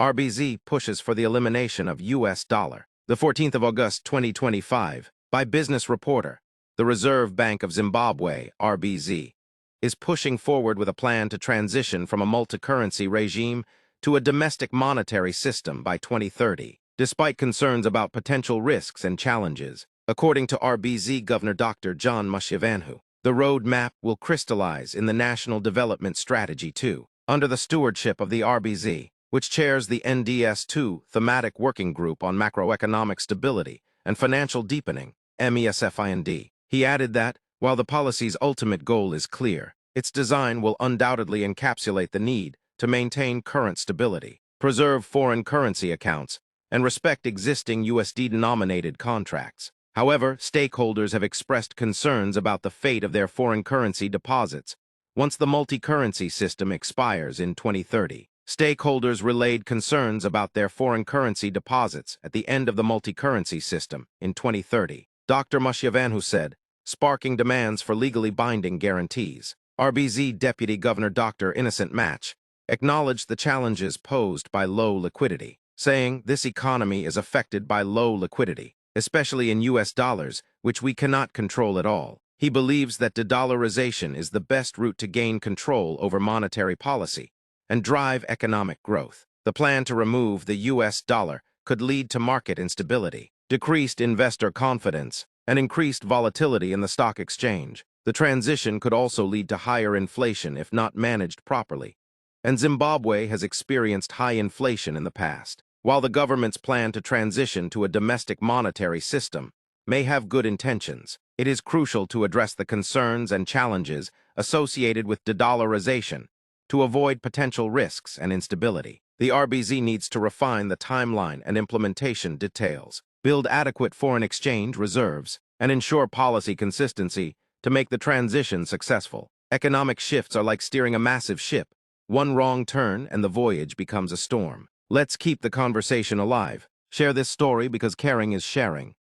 RBZ pushes for the elimination of US dollar. The 14th of August 2025, by Business Reporter, the Reserve Bank of Zimbabwe, RBZ, is pushing forward with a plan to transition from a multi-currency regime to a domestic monetary system by 2030, despite concerns about potential risks and challenges. According to RBZ Governor Dr. John Mushivanhu, the roadmap will crystallize in the National Development Strategy 2, under the stewardship of the RBZ, which chairs the NDS2 Thematic Working Group on Macroeconomic Stability and Financial Deepening, MESFIND. He added that, while the policy's ultimate goal is clear, its design will undoubtedly encapsulate the need to maintain current stability, preserve foreign currency accounts, and respect existing USD-denominated contracts. However, stakeholders have expressed concerns about the fate of their foreign currency deposits once the multi-currency system expires in 2030. Stakeholders relayed concerns about their foreign currency deposits at the end of the multi-currency system in 2030. Dr. Mushivanhu said, sparking demands for legally binding guarantees. RBZ Deputy Governor Dr. Innocent Match acknowledged the challenges posed by low liquidity, saying this economy is affected by low liquidity, especially in US dollars, which we cannot control at all. He believes that de-dollarization is the best route to gain control over monetary policy and drive economic growth. The plan to remove the US dollar could lead to market instability, decreased investor confidence, and increased volatility in the stock exchange. The transition could also lead to higher inflation if not managed properly, and Zimbabwe has experienced high inflation in the past. While the government's plan to transition to a domestic monetary system may have good intentions, it is crucial to address the concerns and challenges associated with de-dollarization to avoid potential risks and instability. The RBZ needs to refine the timeline and implementation details, build adequate foreign exchange reserves, and ensure policy consistency to make the transition successful. Economic shifts are like steering a massive ship. One wrong turn and the voyage becomes a storm. Let's keep the conversation alive. Share this story because caring is sharing.